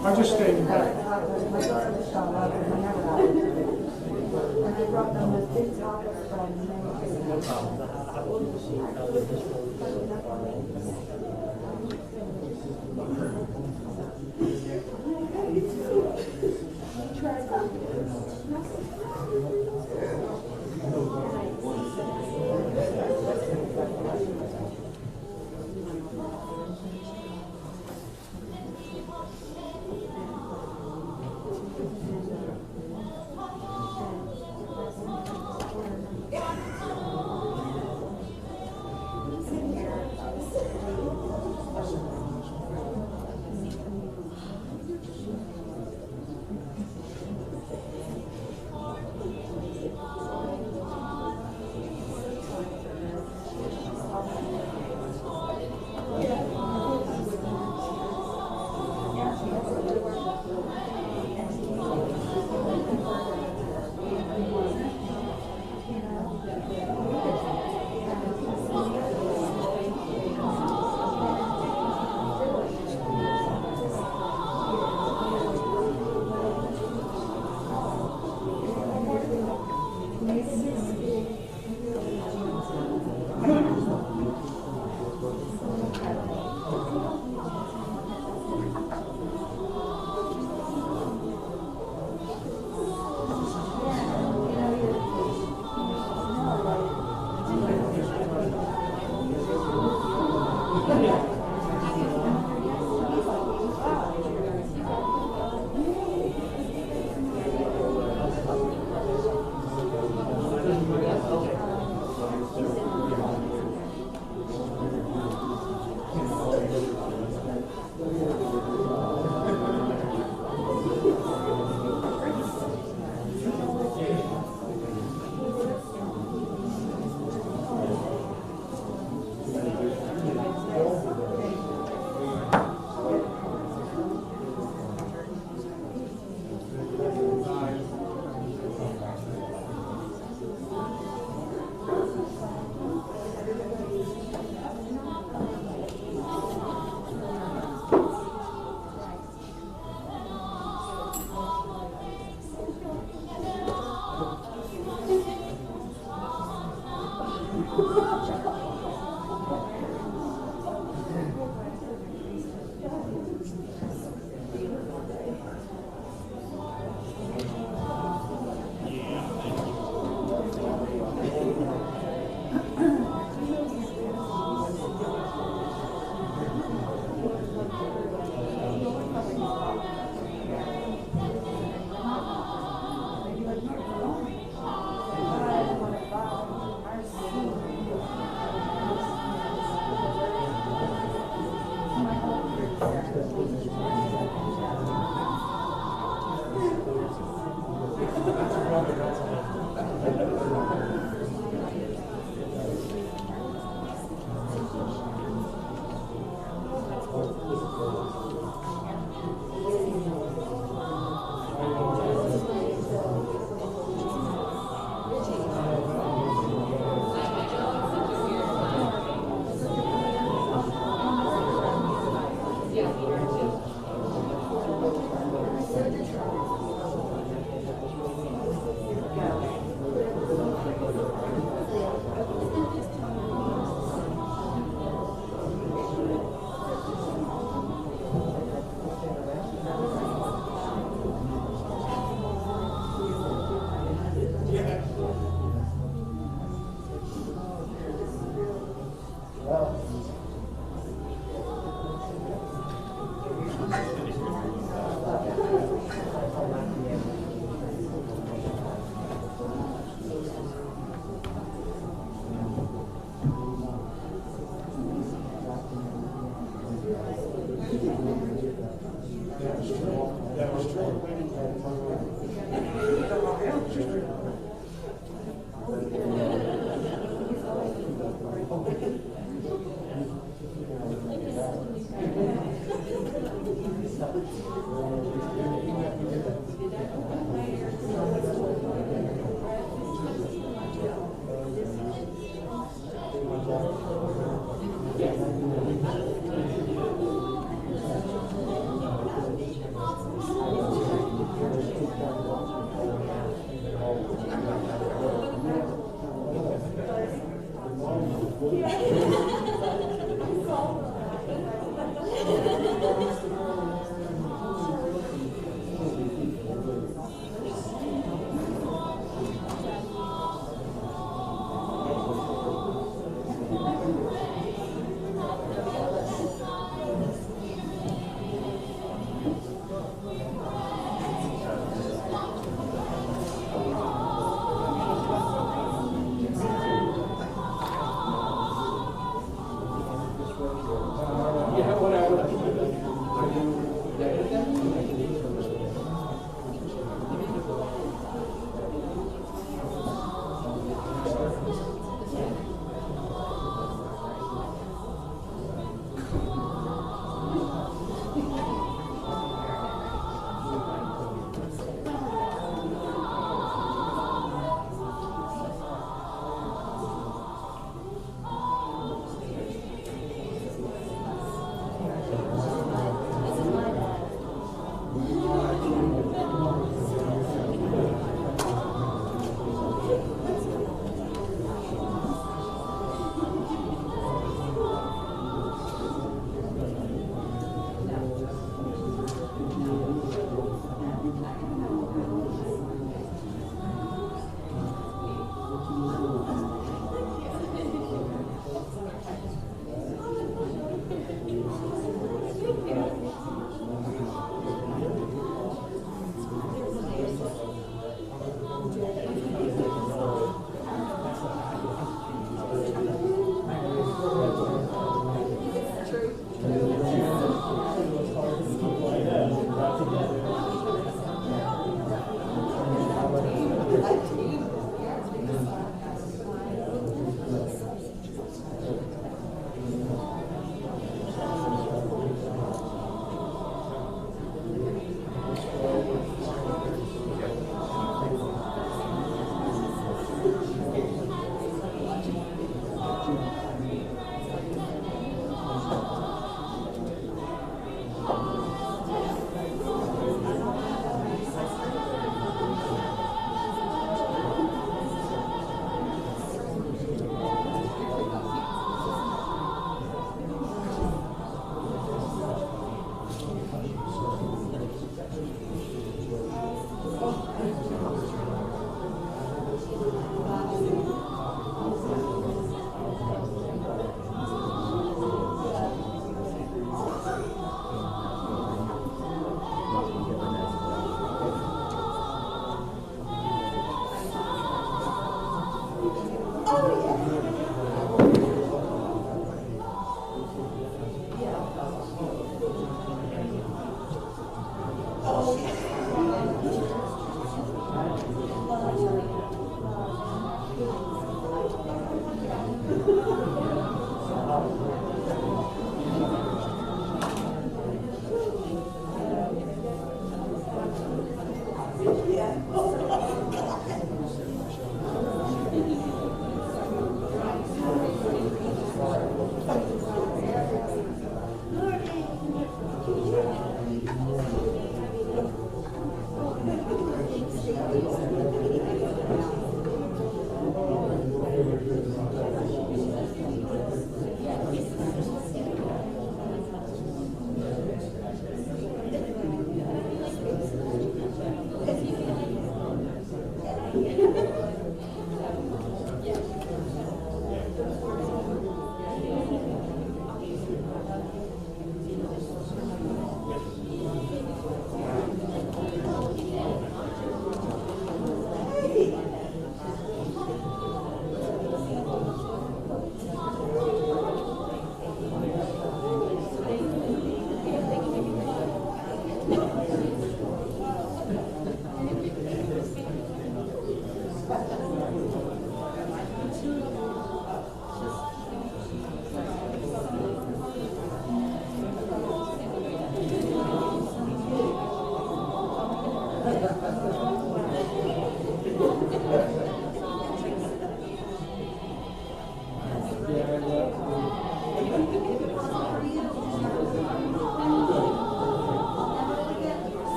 I'm just staying back.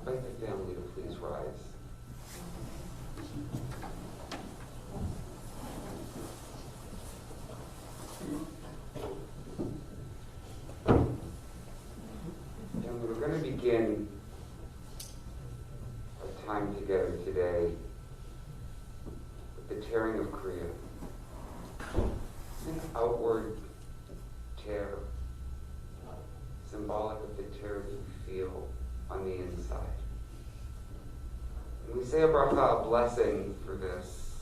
I'd like the family to please rise. And we're going to begin our time together today with the tearing of Kriya. An outward tear, symbolic of the tear you feel on the inside. And we say a bracha, a blessing for this,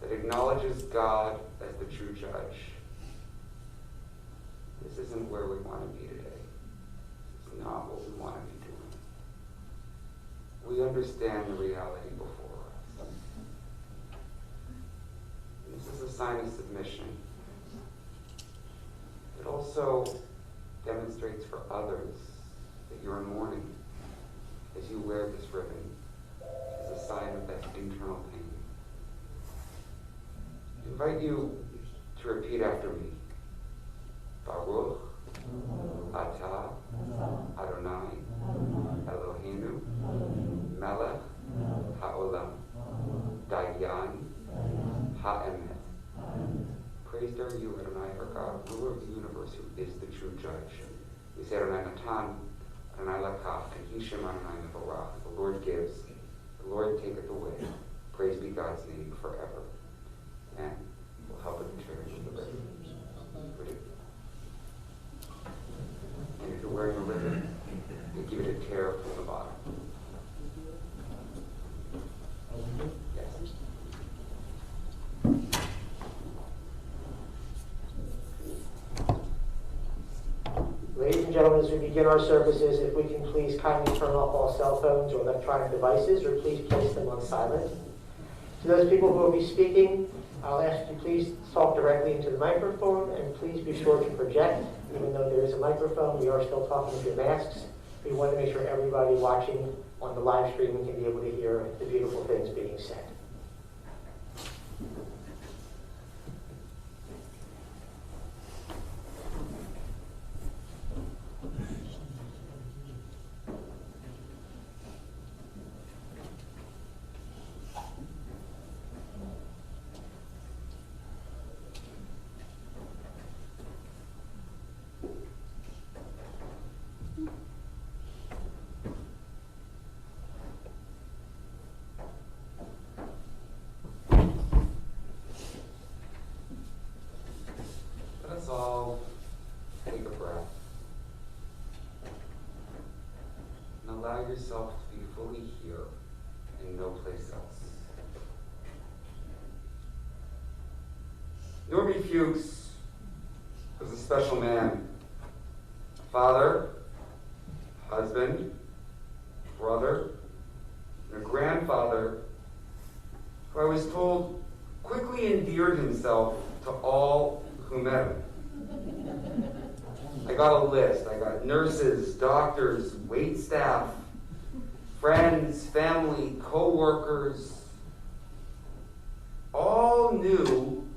that acknowledges God as the true judge. This isn't where we want to be today. It's not what we want to be doing. We understand the reality before us. And this is a sign of submission. It also demonstrates for others that you're in mourning as you wear this ribbon as a sign of that internal pain. I invite you to repeat after me. Baruch Atah Adonai Eloheinu Melech Haolam Dayan Ha'emet. Praised are you, Adonai, our God, ruler of the universe, who is the true judge. We say Adonai Natan, Adonai Lakach, and Hishem Adonai Mevorach. The Lord gives, the Lord taketh away. Praise be God's name forever. And we'll help it tear into the ribbon. And if you're wearing a ribbon, you give it a tear from the bottom. Yes. Ladies and gentlemen, as we begin our services, if we can please kindly turn off all cell phones or electronic devices, or please place them on silent. To those people who will be speaking, I'll ask you please talk directly into the microphone, and please be sure to project. Even though there is a microphone, we are still talking with your masks. We want to make sure everybody watching on the live stream can be able to hear the beautiful things being said. Let's all take a breath and allow yourself to be fully here and no place else. Norbert Fuchs was a special man, father, husband, brother, and a grandfather who I was told quickly endeared himself to all who met him. I got a list. I got nurses, doctors, waitstaff, friends, family, co-workers. All knew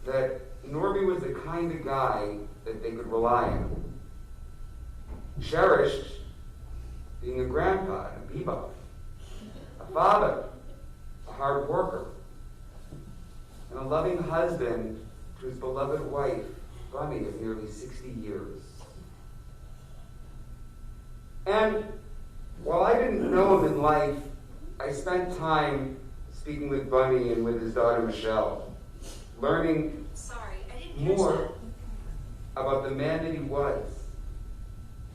that Norby was the kind of guy that they could rely on. Cherished being a grandpa and a bebop, a father, a hard worker, and a loving husband to his beloved wife, Bunny, of nearly 60 years. And while I didn't know him in life, I spent time speaking with Bunny and with his daughter Michelle, learning more about the man that he was,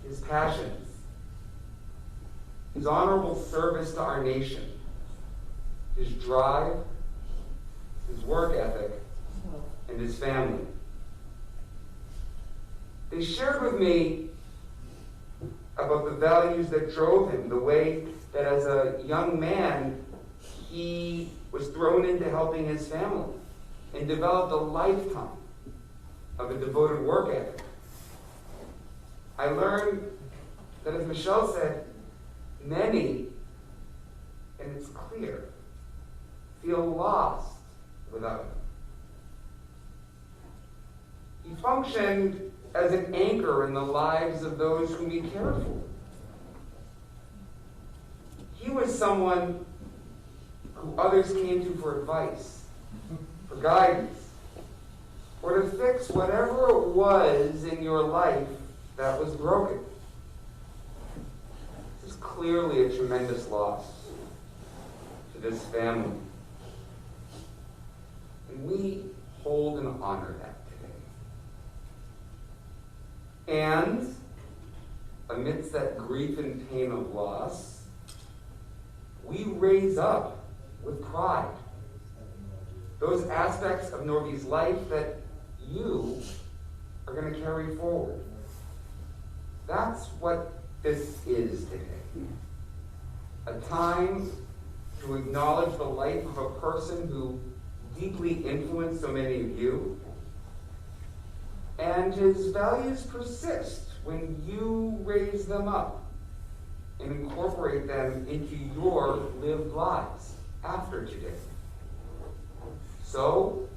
his passions, his honorable service to our nation, his drive, his work ethic, and his family. They shared with me about the values that drove him, the way that as a young man, he was thrown into helping his family and developed a lifetime of a devoted work ethic. I learned that, as Michelle said, many, and it's clear, feel lost without him. He functioned as an anchor in the lives of those whom he cared for. He was someone who others came to for advice, for guidance, or to fix whatever it was in your life that was broken. This is clearly a tremendous loss to this family. And we hold and honor that today. And amidst that grief and pain of loss, we raise up with pride those aspects of Norby's life that you are going to carry forward. That's what this is today. A time to acknowledge the life of a person who deeply influenced so many of you, and his values persist when you raise them up and incorporate them into your lived lives after today. So,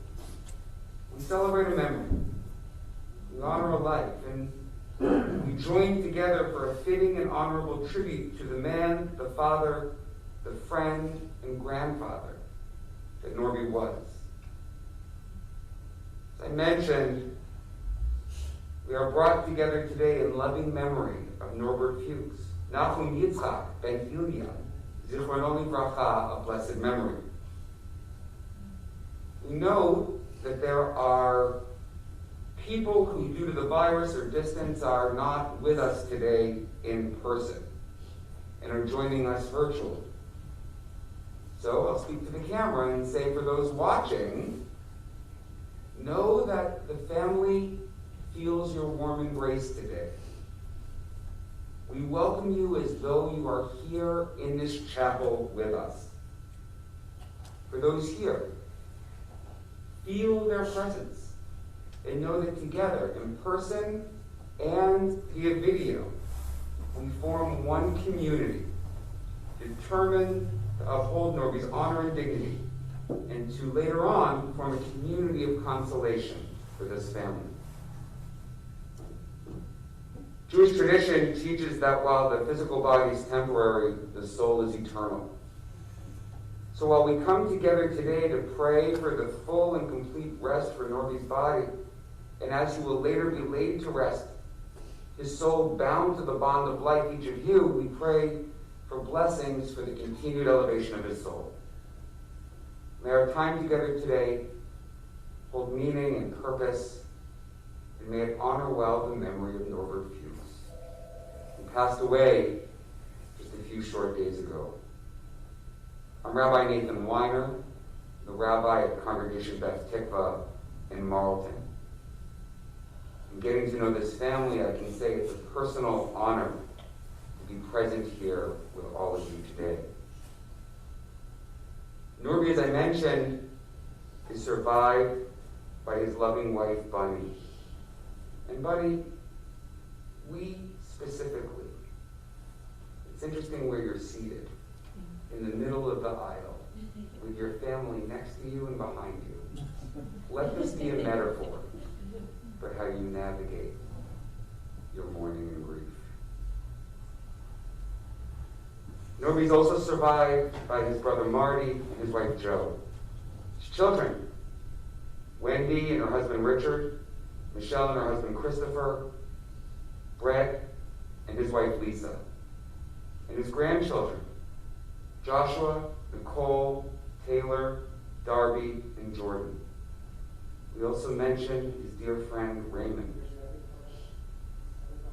we celebrate a memory, we honor a life, and we join together for a fitting and honorable tribute to the man, the father, the friend, and grandfather that Norby was. As I mentioned, we are brought together today in loving memory of Norbert Fuchs, Nachum Yitzchak ben Ilya, Zichrono Livracha, of blessed memory. We know that there are people who, due to the virus or distance, are not with us today in person and are joining us virtually. So I'll speak to the camera and say, for those watching, know that the family feels your warm embrace today. We welcome you as though you are here in this chapel with us. For those here, feel their presence and know that together, in person and via video, we form one community determined to uphold Norby's honor and dignity, and to later on form a community of consolation for this family. Jewish tradition teaches that while the physical body is temporary, the soul is eternal. So while we come together today to pray for the full and complete rest for Norby's body, and as he will later be laid to rest, his soul bound to the bond of life, each of you, we pray for blessings for the continued elevation of his soul. May our time together today hold meaning and purpose, and may it honor well the memory of Norbert Fuchs, who passed away just a few short days ago. I'm Rabbi Nathan Weiner, the rabbi at Congregation Beth Tikva in Marlton. In getting to know this family, I can say it's a personal honor to be present here with all of you today. Norby, as I mentioned, is survived by his loving wife, Bunny. And Bunny, we specifically, it's interesting where you're seated, in the middle of the aisle, with your family next to you and behind you. Let this be a metaphor for how you navigate your mourning and grief. Norby's also survived by his brother Marty and his wife Jo. His children, Wendy and her husband Richard, Michelle and her husband Christopher, Brett and his wife Lisa, and his grandchildren, Joshua, Nicole, Taylor, Darby, and Jordan. We also mentioned his dear friend Raymond.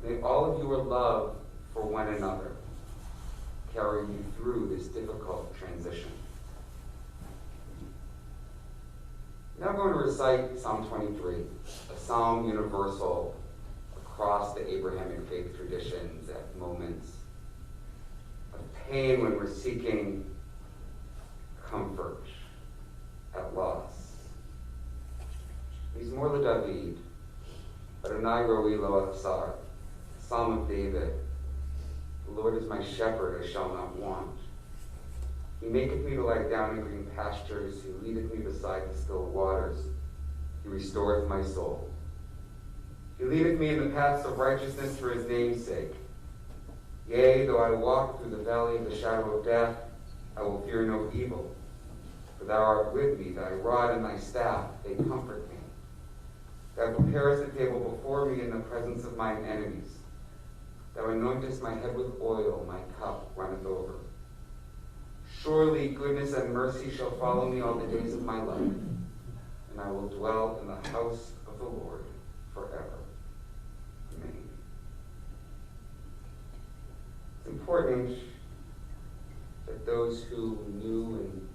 May all of your love for one another carry you through this difficult transition. Now I'm going to recite Psalm 23, a psalm universal across the Abrahamic faith traditions at moments of pain when we're seeking comfort at loss. Mizmor LeDavid, Adonai Roi Lo Achsar, Psalm of David. The Lord is my shepherd, I shall not want. He maketh me to lie down in green pastures. He leadeth me beside the still waters. He restoreth my soul. He leadeth me in the paths of righteousness for his name's sake. Yea, though I walk through the valley of the shadow of death, I will fear no evil. For thou art with me, thy rod and thy staff, they comfort me. Thou preparest a table before me in the presence of mine enemies. Thou anointest my head with oil, my cup runneth over. Surely goodness and mercy shall follow me all the days of my life, and I will dwell in the house of the Lord forever. Amen. It's important that those who knew and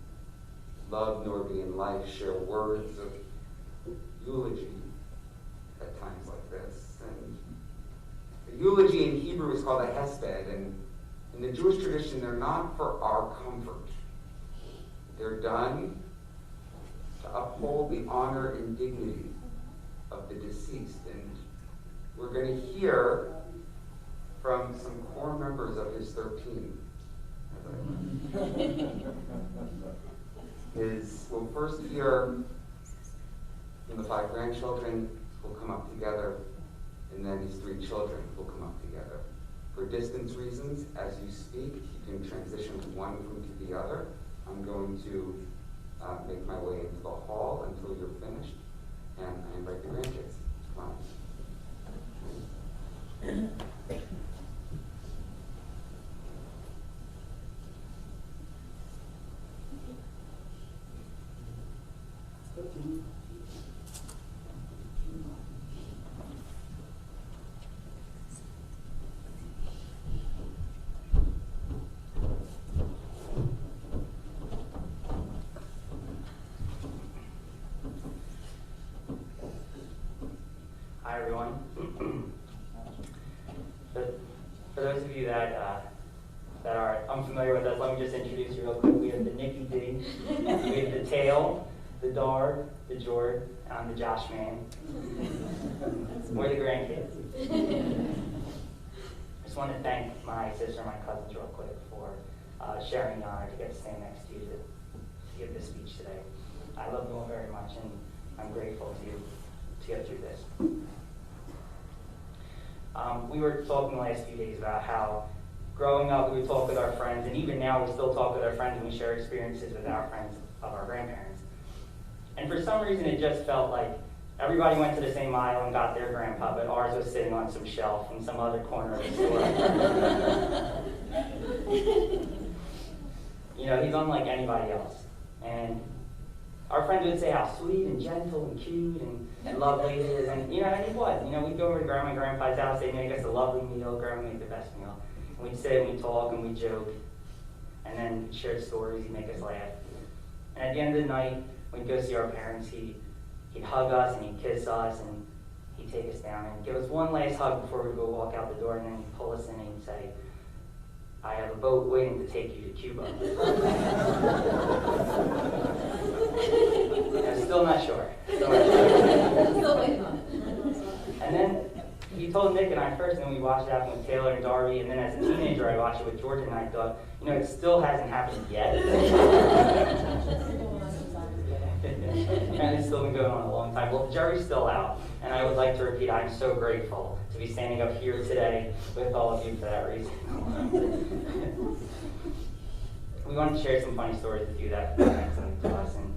loved Norby in life share words of eulogy at times like this. And the eulogy in Hebrew is called a hesped, and in the Jewish tradition, they're not for our comfort. They're done to uphold the honor and dignity of the deceased. And we're going to hear from some core members of his 13. We'll first hear from the 5 grandchildren who will come up together, and then his 3 children will come up together. For distance reasons, as you speak, you can transition one group to the other. I'm going to make my way into the hall until you're finished, and I invite the grandkids to come on. Hi, everyone. For those of you that are unfamiliar with us, let me just introduce you real quick. We have the Nicky D, we have the Tail, the Dar, the Jord, I'm the Josh Man. We're the grandkids. I just want to thank my sister and my cousins real quick for sharing the honor to get to stand next to you to give this speech today. I love you all very much, and I'm grateful to get through this. We were talking the last few days about how growing up we would talk with our friends, and even now we still talk with our friends and we share experiences with our friends of our grandparents. And for some reason it just felt like everybody went to the same aisle and got their grandpa, but ours was sitting on some shelf in some other corner of the store. You know, he's unlike anybody else. And our friends would say how sweet and gentle and cute and lovely he is. And, you know, and he was. You know, we'd go over to Grandma and Grandpa's house, they'd make us a lovely meal. Grandma made the best meal. And we'd sit and we'd talk and we'd joke. And then we'd share stories, he'd make us laugh. And at the end of the night, we'd go see our parents. He'd hug us and he'd kiss us and he'd take us down and give us one last hug before we'd go walk out the door, and then he'd pull us in and he'd say, I have a boat waiting to take you to Cuba. And still Still not sure. Still not sure. Still waiting on it. And then he told Nick and I first, and then we watched it happen with Taylor and Darby, and then as a teenager I watched it with Jordan, and I thought, it still hasn't happened yet. And it's still been going on a long time. Well, the jury's still out, and I would like to repeat, I'm so grateful to be standing up here today with all of you for that reason. We wanted to share some funny stories with you that meant something to us, and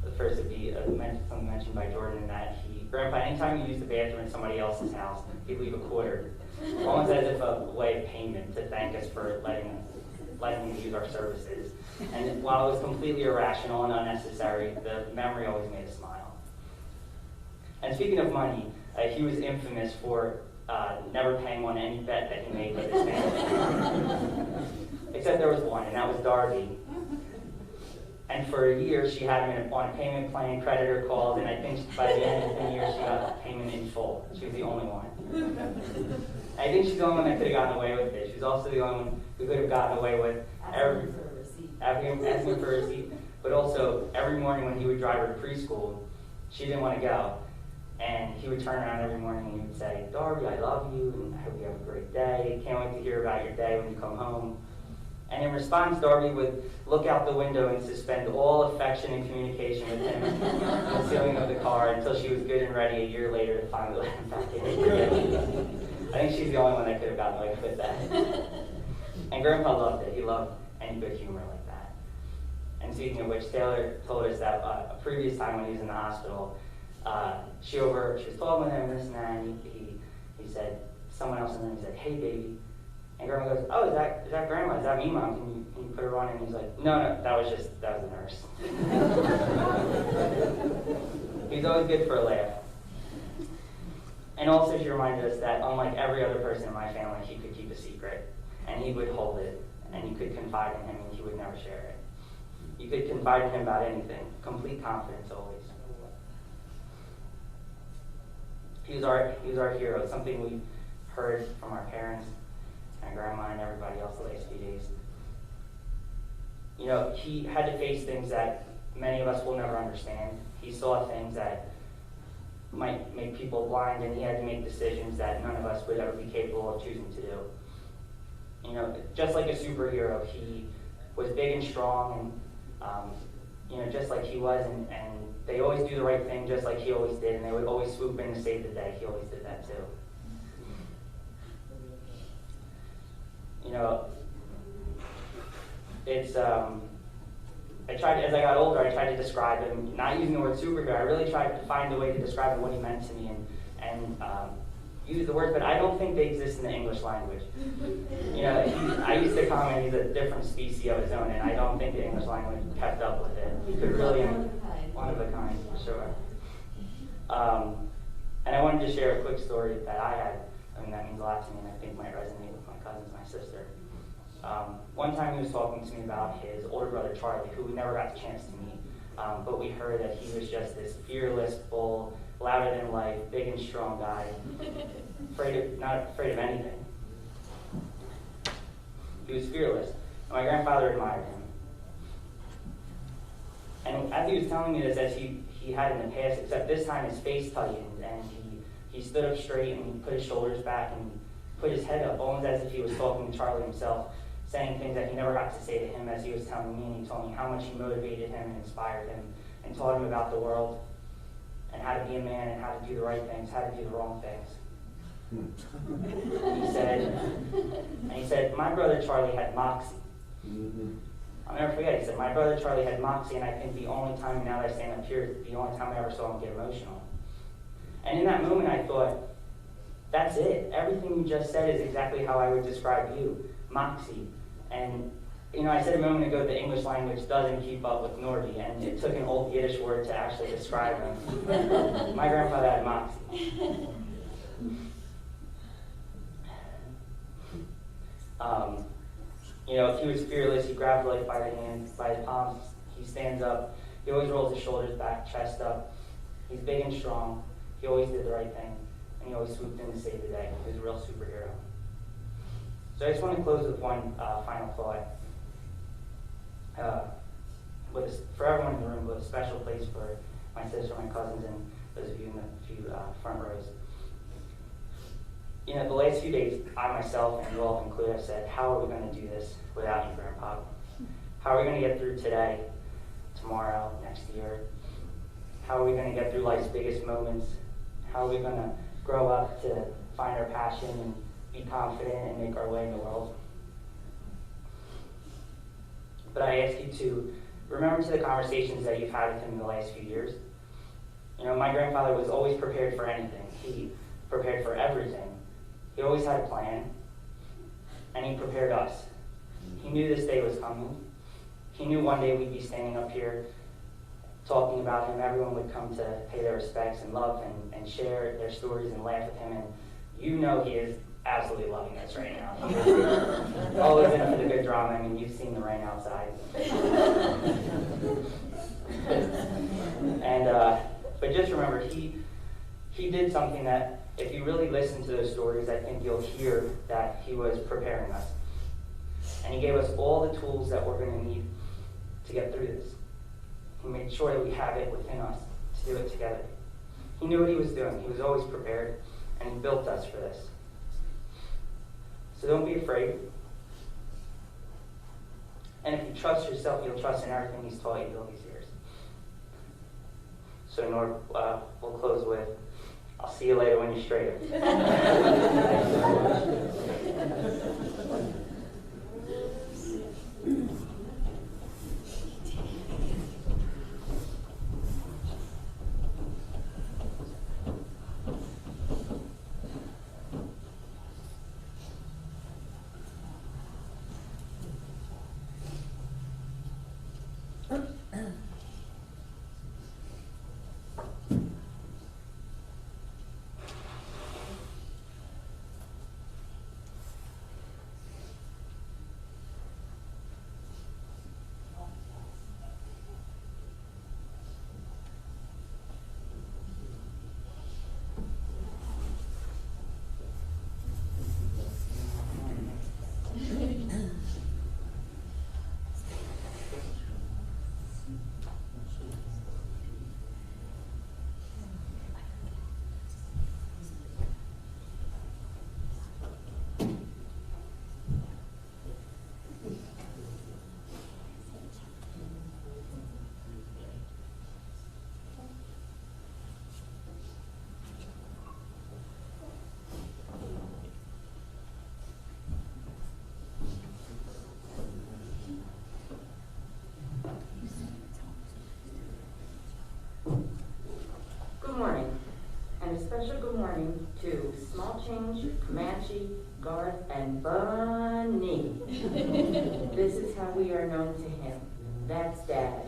the first would be something mentioned by Jordan, in that Grandpa, anytime you use the bathroom in somebody else's house, he'd leave a quarter, almost as if a way of payment to thank us for letting him use our services. And while it was completely irrational and unnecessary, the memory always made us smile. And speaking of money, he was infamous for never paying on any bet that he made with his family. Except there was one, and that was Darby. And for a year, she had him on a payment plan, creditor called, and I think by the end of the year, she got payment in full. She was the only one. I think she's the only one that could have gotten away with it. She was also the only one who could have gotten away with asking for a receipt. But also, every morning when he would drive her to preschool, she didn't want to go. And he would turn around every morning and he would say, Darby, I love you, and I hope you have a great day. Can't wait to hear about your day when you come home. And in response, Darby would look out the window and suspend all affection and communication with him in the ceiling of the car until she was good and ready a year later to finally let him back in. I think she's the only one that could have gotten away with that. And Grandpa loved it. He loved any good humor like that. And speaking of which, Taylor told us that a previous time when he was in the hospital, she was talking with him and this and that, and he said, someone else in the room said, hey, baby. And Grandma goes, oh, is that Grandma? Is that me, Mom? Can you put her on? And he's like, no, that was the nurse. He's always good for a laugh. And also she reminded us that unlike every other person in my family, he could keep a secret. And he would hold it. And you could confide in him and he would never share it. You could confide in him about anything. Complete confidence always. He was our hero, something we heard from our parents and Grandma and everybody else the last few days. He had to face things that many of us will never understand. He saw things that might make people blind, and he had to make decisions that none of us would ever be capable of choosing to do. Just like a superhero, he was big and strong, and just like he was, and they always do the right thing just like he always did, and they would always swoop in to save the day. He always did that too. As I got older, I tried to describe him, not using the word superhero. I really tried to find a way to describe him, what he meant to me, and use the words, but I don't think they exist in the English language. I used to comment he's a different species of his own, and I don't think the English language kept up with it. He could really, one of a kind, for sure. And I wanted to share a quick story that I had. That means a lot to me, and I think might resonate with my cousins, my sister. One time he was talking to me about his older brother Charlie, who we never got the chance to meet, but we heard that he was just this fearless bull, louder than life, big and strong guy, not afraid of anything. He was fearless, and my grandfather admired him. And as he was telling me this, as he had in the past, except this time his face tightened, and he stood up straight and he put his shoulders back and put his head up, almost as if he was talking to Charlie himself, saying things that he never got to say to him as he was telling me, and he told me how much he motivated him and inspired him and taught him about the world and how to be a man and how to do the right things, how to do the wrong things. He said, my brother Charlie had moxie. I'll never forget, he said, my brother Charlie had moxie, and I think the only time, now that I stand up here, the only time I ever saw him get emotional. And in that moment I thought, that's it. Everything you just said is exactly how I would describe you, moxie. And I said a moment ago the English language doesn't keep up with Norby, and it took an old Yiddish word to actually describe him. My grandfather had moxie. He was fearless. He grabbed life by the hand, by his palms. He stands up. He always rolls his shoulders back, chest up. He's big and strong. He always did the right thing, and he always swooped in to save the day. He was a real superhero. So I just want to close with one final thought. for everyone in the room, but a special place for my sister, my cousins, and those of you in the few front rows. You know, the last few days, I myself, and you all included, have said, how are we going to do this without you, Grandpa? How are we going to get through today, tomorrow, next year? How are we going to get through life's biggest moments? How are we going to grow up to find our passion and be confident and make our way in the world? But I ask you to remember to the conversations that you've had with him in the last few years. You know, my grandfather was always prepared for anything. He prepared for everything. He always had a plan, and he prepared us. He knew this day was coming. He knew one day we'd be standing up here talking about him. Everyone would come to pay their respects and love and share their stories and laugh with him. And you know he is absolutely loving this right now. He is always in for the good drama. I mean, you've seen the rain outside. But just remember, he did something that, if you really listen to those stories, I think you'll hear that he was preparing us. And he gave us all the tools that we're going to need to get through this. He made sure that we have it within us to do it together. He knew what he was doing. He was always prepared, and he built us for this. So don't be afraid. And if you trust yourself, you'll trust in everything he's taught you all these years. So Norb, we'll close with, I'll see you later when you're straighter. Good morning, and a special good morning to Small Change, Comanche, Garth, and Bunny. This is how we are known to him. That's Dad.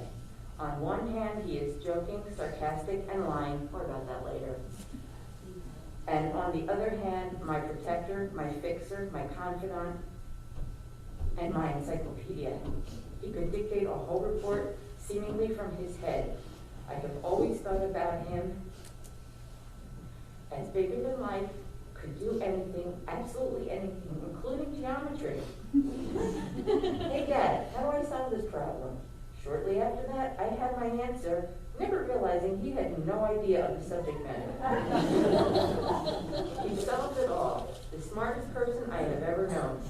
On one hand, he is joking, sarcastic, and lying. More about that later. And on the other hand, my protector, my fixer, my confidant, and my encyclopedia. He could dictate a whole report seemingly from his head. I have always thought about him as bigger than life, could do anything, absolutely anything, including geometry. Hey Dad, how do I solve this problem? Shortly after that, I had my answer, never realizing he had no idea of the subject matter. He solved it all, the smartest person I have ever known.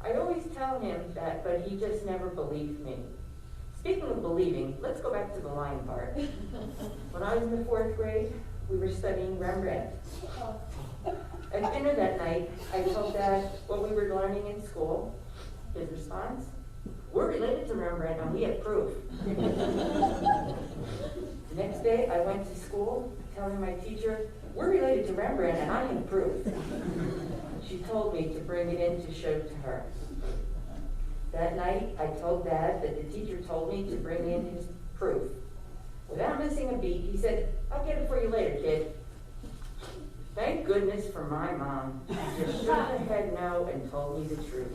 I always tell him that, but he just never believed me. Speaking of believing, let's go back to the lying part. When I was in the 4th grade, we were studying Rembrandt. At dinner that night, I told Dad what we were learning in school. His response, we're related to Rembrandt and we have proof. The next day, I went to school telling my teacher, we're related to Rembrandt and I have proof. She told me to bring it in to show to her. That night, I told Dad that the teacher told me to bring in his proof. Without missing a beat, he said, I'll get it for you later, kid. Thank goodness for my mom. She just shook her head no and told me the truth.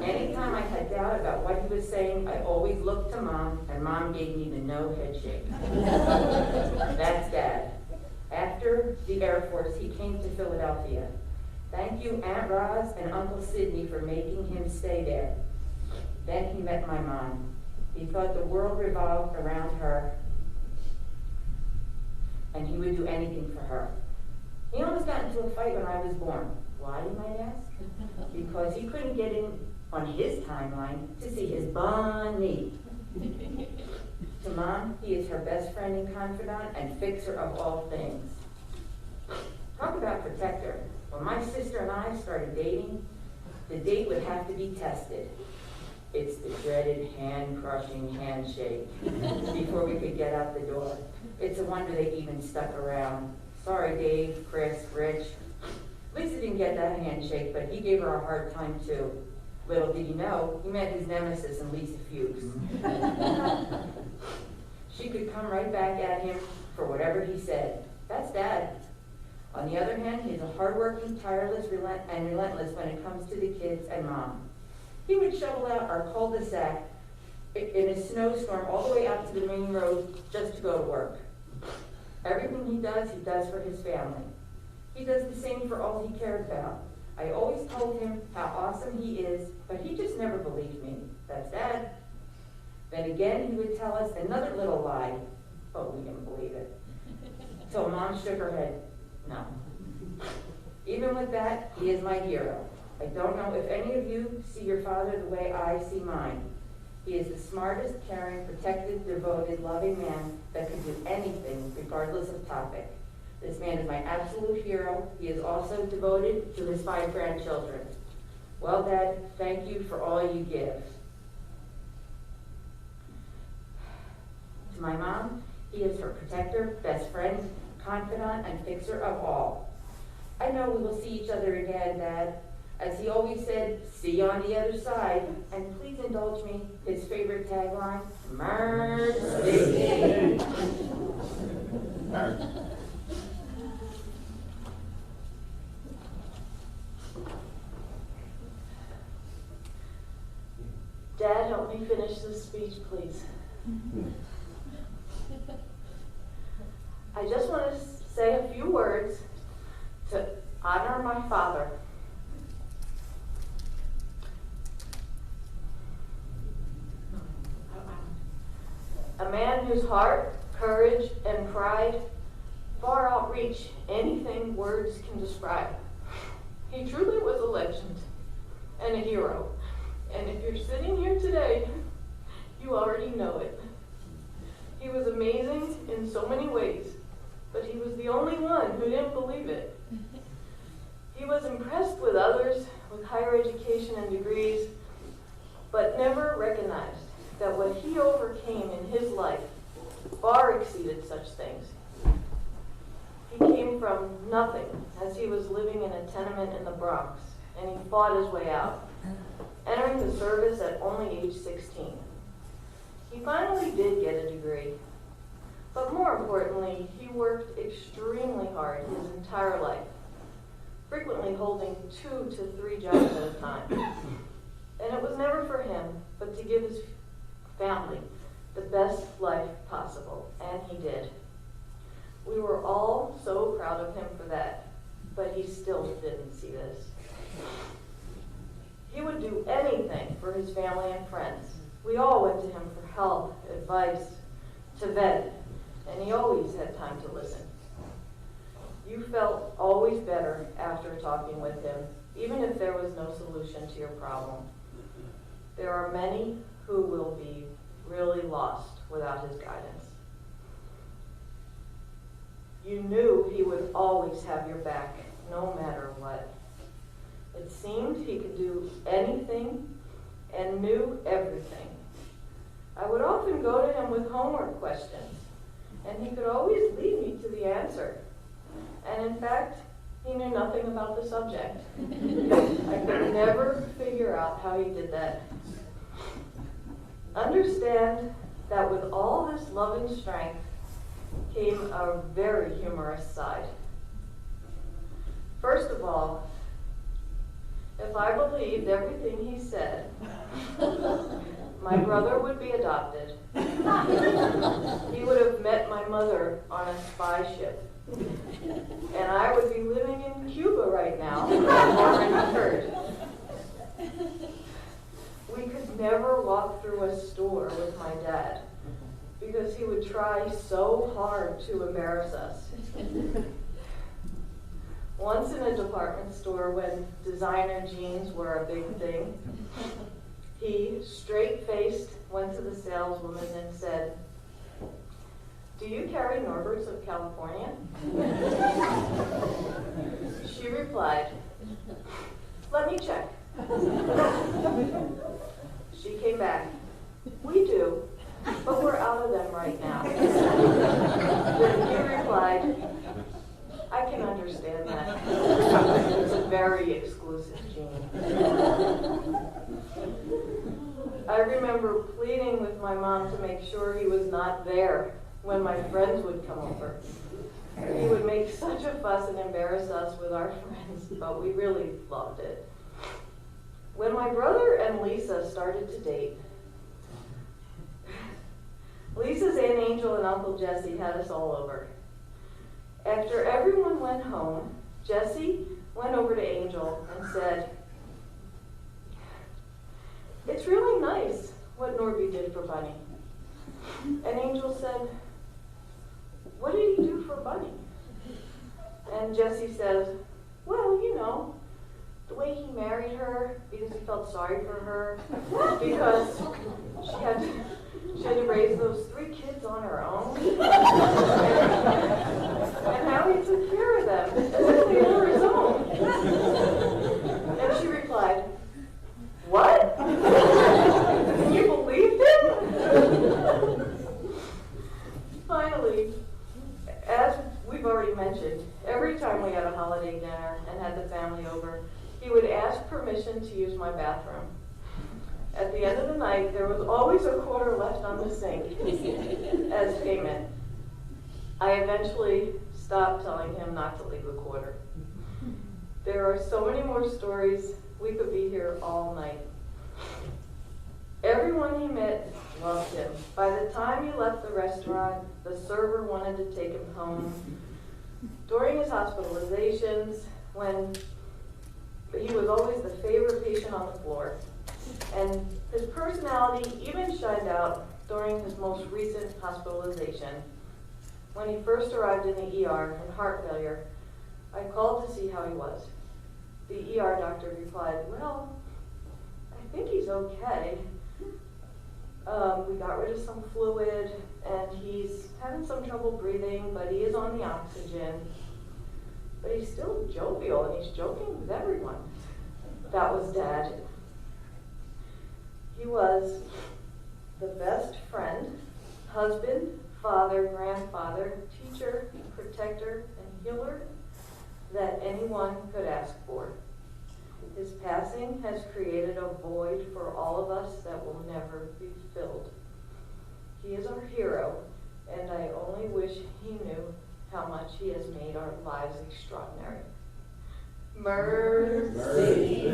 Anytime I had doubt about what he was saying, I always looked to Mom, and Mom gave me the no head shake. That's Dad. After the Air Force, he came to Philadelphia. Thank you, Aunt Roz and Uncle Sidney, for making him stay there. Then he met my mom. He thought the world revolved around her, and he would do anything for her. He almost got into a fight when I was born. Why, you might ask? Because he couldn't get in on his timeline to see his bunny. To Mom, he is her best friend and confidant and fixer of all things. Talk about protector. When my sister and I started dating, the date would have to be tested. It's the dreaded hand-crushing handshake before we could get out the door. It's a wonder they even stuck around. Sorry, Dave, Chris, Rich. Lisa didn't get that handshake, but he gave her a hard time too. Little did he know, he met his nemesis in Lisa Fuchs. She could come right back at him for whatever he said. That's Dad. On the other hand, he's a hardworking, tireless, and relentless when it comes to the kids and Mom. He would shovel out our cul-de-sac in a snowstorm all the way out to the main road just to go to work. Everything he does for his family. He does the same for all he cared about. I always told him how awesome he is, but he just never believed me. That's Dad. Then again, he would tell us another little lie, but we didn't believe it. So Mom shook her head. No. Even with that, he is my hero. I don't know if any of you see your father the way I see mine. He is the smartest, caring, protected, devoted, loving man that can do anything regardless of topic. This man is my absolute hero. He is also devoted to his 5 grandchildren. Well, Dad, thank you for all you give. To my Mom, he is her protector, best friend, confidant, and fixer of all. I know we will see each other again, Dad. As he always said, see you on the other side. And please indulge me, his favorite tagline, Mercy. Dad, help me finish this speech, please. I just want to say a few words to honor my father. A man whose heart, courage, and pride far outreach anything words can describe. He truly was a legend and a hero. And if you're sitting here today, you already know it. He was amazing in so many ways, but he was the only one who didn't believe it. He was impressed with others with higher education and degrees, but never recognized that what he overcame in his life far exceeded such things. He came from nothing as he was living in a tenement in the Bronx, and he fought his way out, entering the service at only age 16. He finally did get a degree, but more importantly, he worked extremely hard his entire life, frequently holding 2 to 3 jobs at a time. And it was never for him, but to give his family the best life possible, and he did. We were all so proud of him for that, but he still didn't see this. He would do anything for his family and friends. We all went to him for help, advice, to vent, and he always had time to listen. You felt always better after talking with him, even if there was no solution to your problem. There are many who will be really lost without his guidance. You knew he would always have your back, no matter what. It seemed he could do anything and knew everything. I would often go to him with homework questions, and he could always lead me to the answer. And in fact, he knew nothing about the subject. I could never figure out how he did that. Understand that with all this love and strength came a very humorous side. First of all, if I believed everything he said, my brother would be adopted. He would have met my mother on a spy ship. And I would be living in Cuba right now, I've already heard. We we could never walk through a store with my dad because he would try so hard to embarrass us. Once in a department store when designer jeans were a big thing, he, straight-faced, went to the saleswoman and said, "Do you carry Norberts of California?" She replied, "Let me check." She came back, "We do, but we're out of them right now." Then he replied, "I can understand that. It's a very exclusive gene." I remember pleading with my mom to make sure he was not there when my friends would come over. He would make such a fuss and embarrass us with our friends, but we really loved it. When my brother and Lisa started to date, Lisa's Aunt Angel and Uncle Jesse had us all over. After everyone went home, Jesse went over to Angel and said, "It's really nice what Norby did for Bunny." And Angel said, "What did he do for Bunny?" And Jesse says, "Well, you know, the way he married her because he felt sorry for her, because she had to raise those 3 kids on her own, and how he took care of them, as if they were his own." And she replied, "What? You believed him?" Finally, as we've already mentioned, every time we had a holiday dinner and had the family over, he would ask permission to use my bathroom. At the end of the night, there was always a quarter left on the sink as payment. I eventually stopped telling him not to leave a quarter. There are so many more stories. We could be here all night. Everyone he met loved him. By the time he left the restaurant, the server wanted to take him home. During his hospitalizations, when he was always the favorite patient on the floor, and his personality even shined out during his most recent hospitalization. When he first arrived in the ER with heart failure, I called to see how he was. The ER doctor replied, "Well, I think he's okay. We got rid of some fluid, and he's having some trouble breathing, but he is on the oxygen. But he's still jovial, and he's joking with everyone." That was Dad. He was the best friend, husband, father, grandfather, teacher, protector, and healer that anyone could ask for. His passing has created a void for all of us that will never be filled. He is our hero, and I only wish he knew how much he has made our lives extraordinary. Mercy.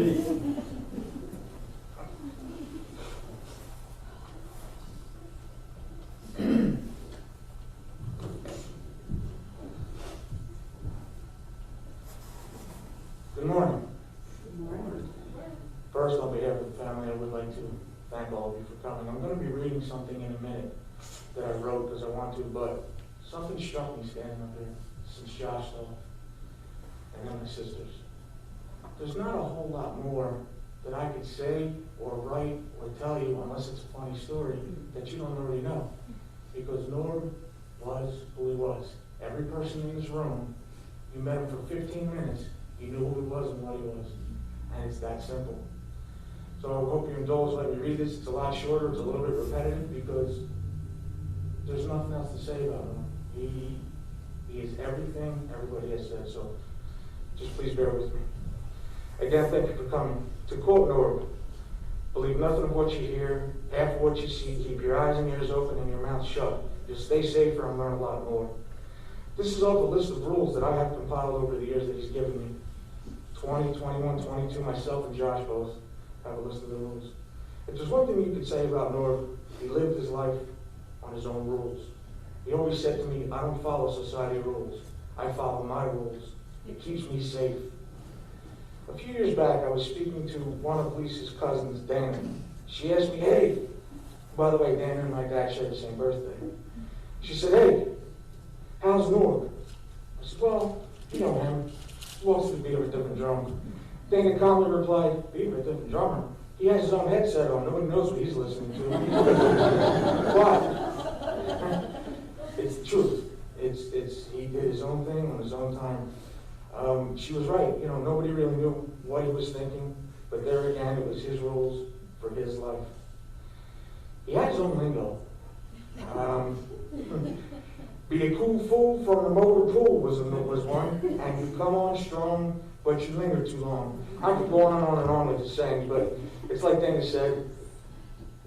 Good morning. First, on behalf of the family, I would like to thank all of you for coming. I'm going to be reading something in a minute that I wrote because I want to, but something struck me standing up there since Josh left, and then my sisters. There's not a whole lot more that I could say or write or tell you unless it's a funny story that you don't already know. Because Norb was who he was. Every person in this room, you met him for 15 minutes, you knew who he was and what he was. And it's that simple. So I hope you indulge, let me read this. It's a lot shorter, it's a little bit repetitive because there's nothing else to say about him. He is everything everybody has said, so just please bear with me. Again, thank you for coming. To quote Norb, believe nothing of what you hear, half of what you see, keep your eyes and ears open and your mouth shut. Just stay safer and learn a lot more. This is all the list of rules that I have compiled over the years that he's given me. 20, 21, 22, myself and Josh both have a list of the rules. If there's one thing you could say about Norb, he lived his life on his own rules. He always said to me, I don't follow society rules. I follow my rules. It keeps me safe. A few years back, I was speaking to one of Lisa's cousins, Dan, She asked me, hey, by the way, Dan and my dad share the same birthday. She said, hey, how's Norb? I said, well, you know him. He walks the beat of a different drum. Dana calmly replied, beat of a different drummer? He has his own headset on. Nobody knows what he's listening to. Why? It's the truth. He did his own thing on his own time. She was right. You know, nobody really knew what he was thinking. But there again, it was his rules for his life. He had his own lingo. Be a cool fool from the motor pool was one, and you come on strong, but you linger too long. I could go on and on with the saying, but it's like Dana said,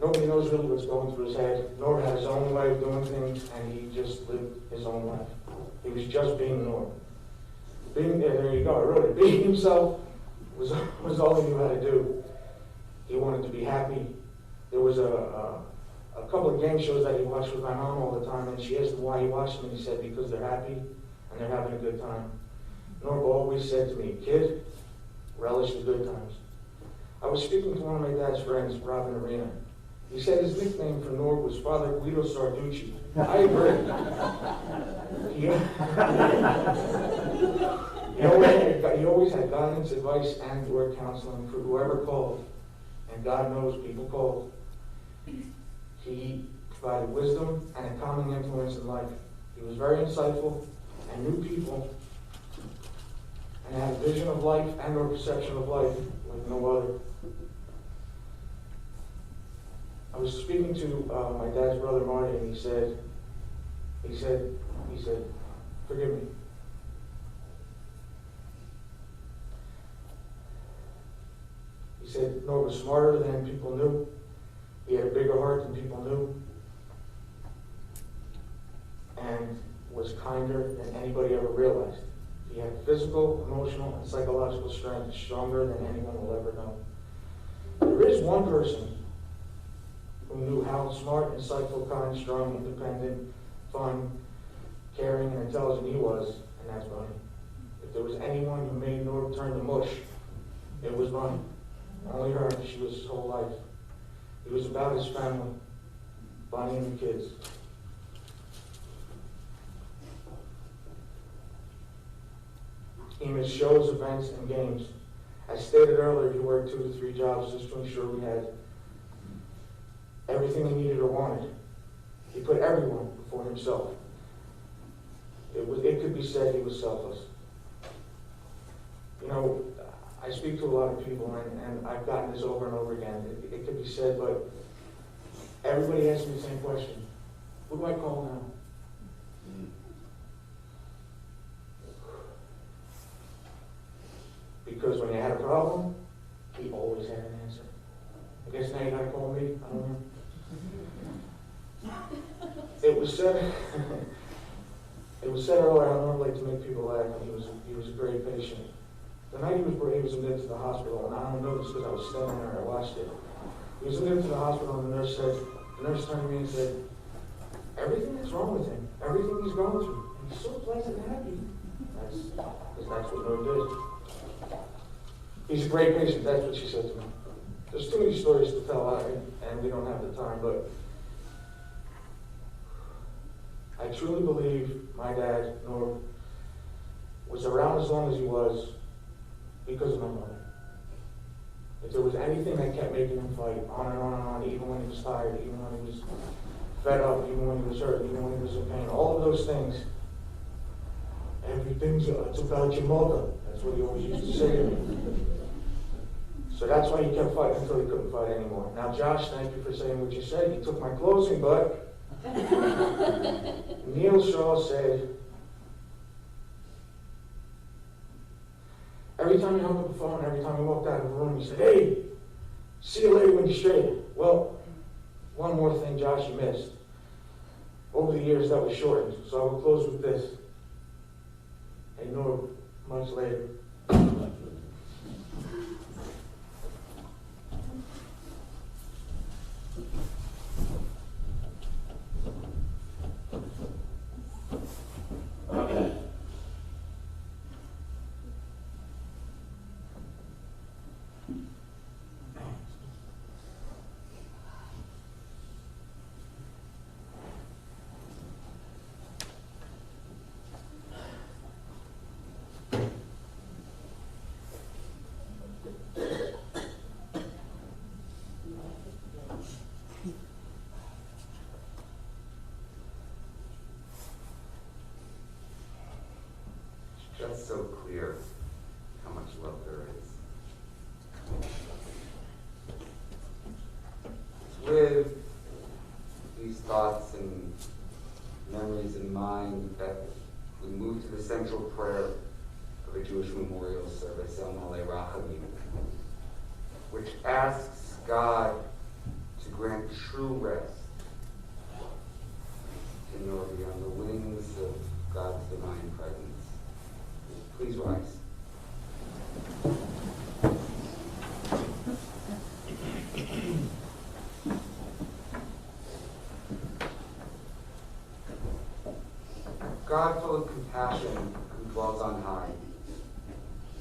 nobody knows really what's going through his head. Norb had his own way of doing things, and he just lived his own life. He was just being Norb. There you go, I wrote it. Being himself was all he knew how to do. He wanted to be happy. There was a couple of game shows that he watched with my mom all the time, and she asked him why he watched them, and he said, because they're happy and they're having a good time. Norb always said to me, kid, relish the good times. I was speaking to one of my dad's friends, Robin Arena. He said his nickname for Norb was Father Guido Sarducci. I agree. He always had guidance, advice, and or counseling for whoever called. And God knows people called. He provided wisdom and a calming influence in life. He was very insightful and knew people and had a vision of life and or perception of life like no other. I was speaking to my dad's brother Marty, and he said, forgive me. He said Norb was smarter than people knew. He had a bigger heart than people knew, and was kinder than anybody ever realized. He had physical, emotional, and psychological strength stronger than anyone will ever know. There is one person who knew how smart, insightful, kind, strong, independent, fun, caring, and intelligent he was, and that's Bunny. If there was anyone who made Norb turn to mush, it was Bunny. Only her. She was his whole life. He was about his family, Bunny and the kids. He missed shows, events, and games. As stated earlier, he worked 2 to 3 jobs just to ensure we had everything he needed or wanted. He put everyone before himself. It could be said he was selfless. You know, I speak to a lot of people, and I've gotten this over and over again. It could be said, but everybody asks me the same question. Who do I call now? Because when you had a problem, he always had an answer. I guess now you gotta call me? I don't know. It was said earlier how Norb liked to make people laugh, and he was a great patient. The night he was admitted to the hospital, and I don't know this because I was standing there and I watched it. He was admitted to the hospital, and the nurse turned to me and said, everything that's wrong with him, everything he's going through, and he's so pleasant and happy. Because that's what Norb did. He's a great patient, that's what she said to me. There's too many stories to tell, and we don't have the time, but I truly believe my dad, Norb, was around as long as he was because of my mother. If there was anything that kept making him fight on and on and on, even when he was tired, even when he was fed up, even when he was hurt, even when he was in pain, all of those things, it's about your mother. That's what he always used to say to me. So that's why he kept fighting until he couldn't fight anymore. Now, Josh, thank you for saying what you said. You took my closing, but Neil Shaw said, every time he hung up the phone, every time he walked out of the room, he said, hey, see you later when you're straight. Well, one more thing, Josh, you missed. Over the years, that was shortened. So I will close with this. Hey, Norb, much later. That's so clear how much love there is. With these thoughts and memories in mind, that we move to the central prayer of a Jewish memorial service, El Malei Rachamim, which asks God to grant true rest to Norby on the wings of God's divine presence. Please rise. God, full of compassion, who dwells on high,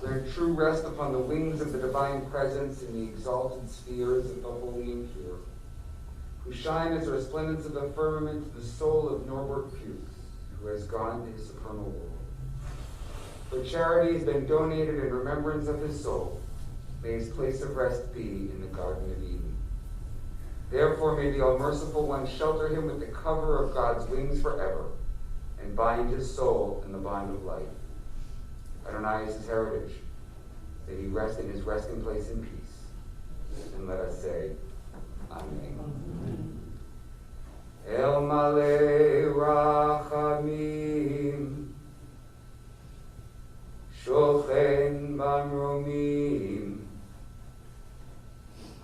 grant true rest upon the wings of the divine presence in the exalted spheres of the holy and pure, who shine as the resplendence of the firmament to the soul of Norbert Fuchs, who has gone to his supernal world. For charity has been donated in remembrance of his soul, may his place of rest be in the Garden of Eden. Therefore may the All-Merciful One shelter him with the cover of God's wings forever, and bind his soul in the bond of life. Adonai is his heritage, that he rest in his resting place in peace. And let us say, Amen. El Malei Rachamim, Shochen Bamromim,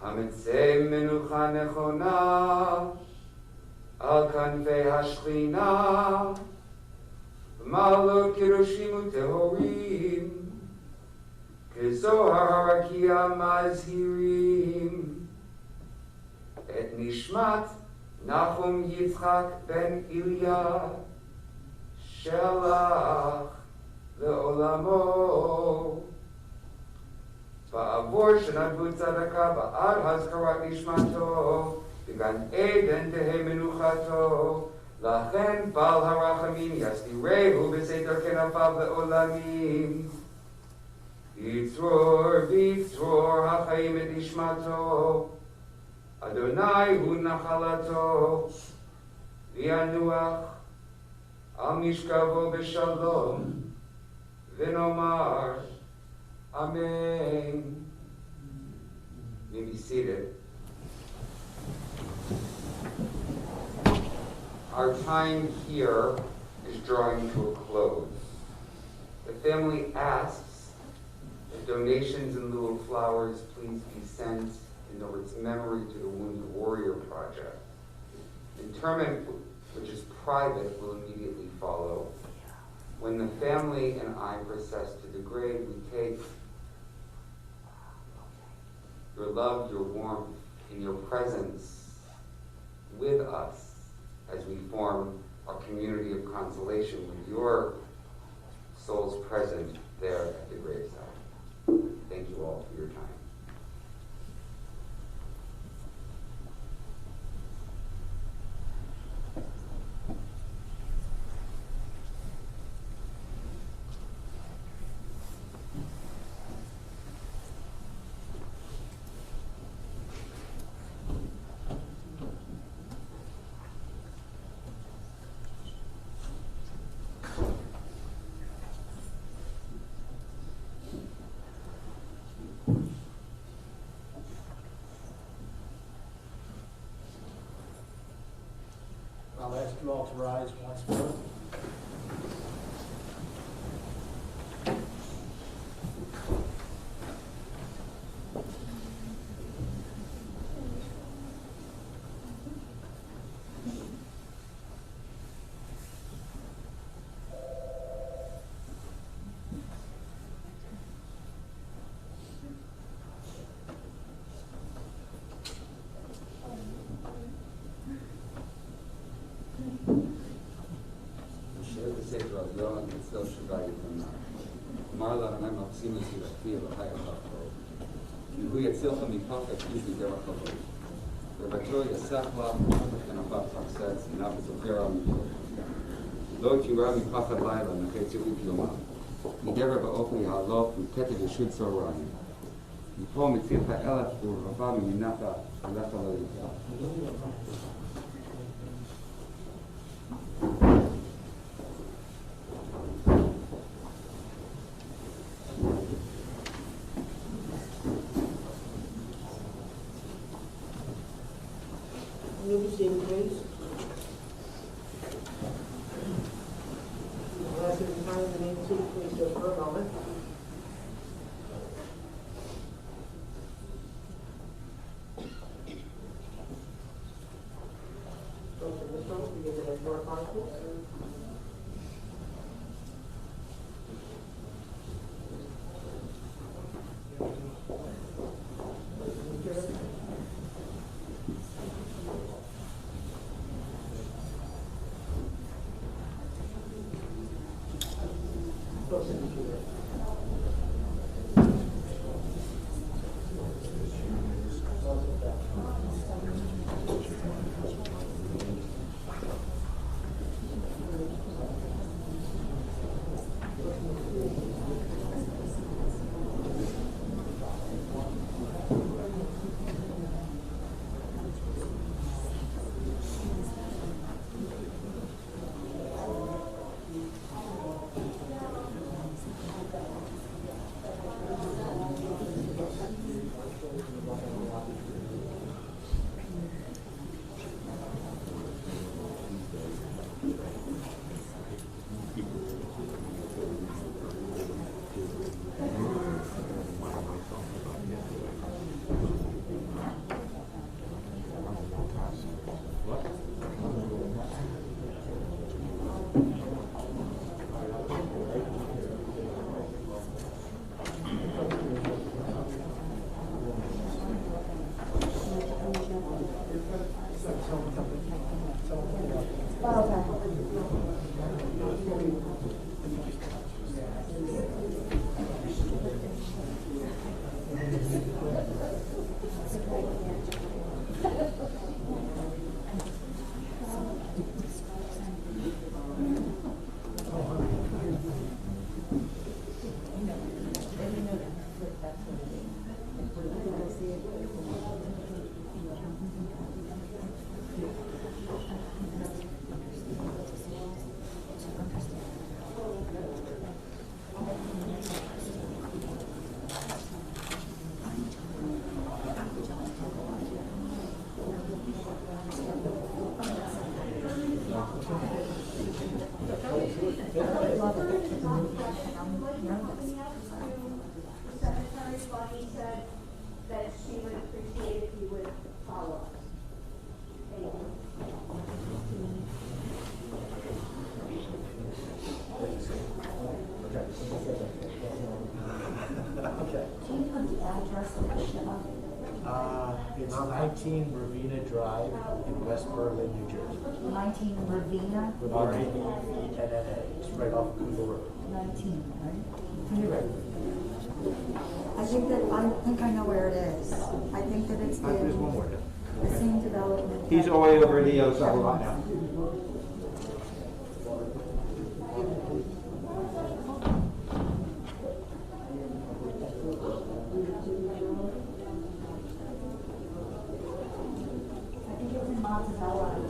Hamitzei Menucha Nechona, Al Kanfei Hashchina, Malot Kirushim Tehorim, Kezohar Harakia Mazhirim, Et Nishmat Nachum Yitzchak Ben Ilya, Shelach Le'olamo, Ba'avor Shenadvu Tzadaka Ba'ad Hazkarat Nishmato, Began Eden Tehe Menuchato, Lachen Bal Harachamim Yastirehu B'Seiter Kenafav Le'olamim, Yitzror V'Yitzror HaChaim Et Nishmato, Adonai Hu Nachalato, V'Yanuach Al Mishkavo B'Shalom, V'Nomar, Amen. You may be seated. Our time here is drawing to a close. The family asks that donations in lieu of flowers please be sent in Norbert's memory to the Wounded Warrior Project. Interment, which is private, will immediately follow. When the family and I process to the grave, we take your love, your warmth, and your presence with us as we form a community of consolation with your souls present there at the graveside. Thank you all for your time. I'll ask you all to rise once more. הוא יצילך מפחד איש מדרך חבוד. ובתו יסח לך ונפת פרסת שנאה וזוכר עמיתו. לא תירא מפחד לילה נחי צירוף יומה. מדבר באופן יהלוף וכתב ישוד צהריים. מפה מצילך אלף ורבבה ממינך הלך על הליכה. You'll be seated, please. I'll ask you to turn the name seat, please, just for a moment. From this one, we get the head door conference. He said that she would appreciate if you would follow up. Thank you. Okay. Do you know the address of the shop? It's 19 Ravina Drive in West Berlin, New Jersey. 19 Ravina? R-A-V-E-N-N-A. It's right off Google Road. 19, right? You're right. I think I know where it is. I think that it's There's one more. the same development. He's all the way over the other side right now. I think it was in Montezella.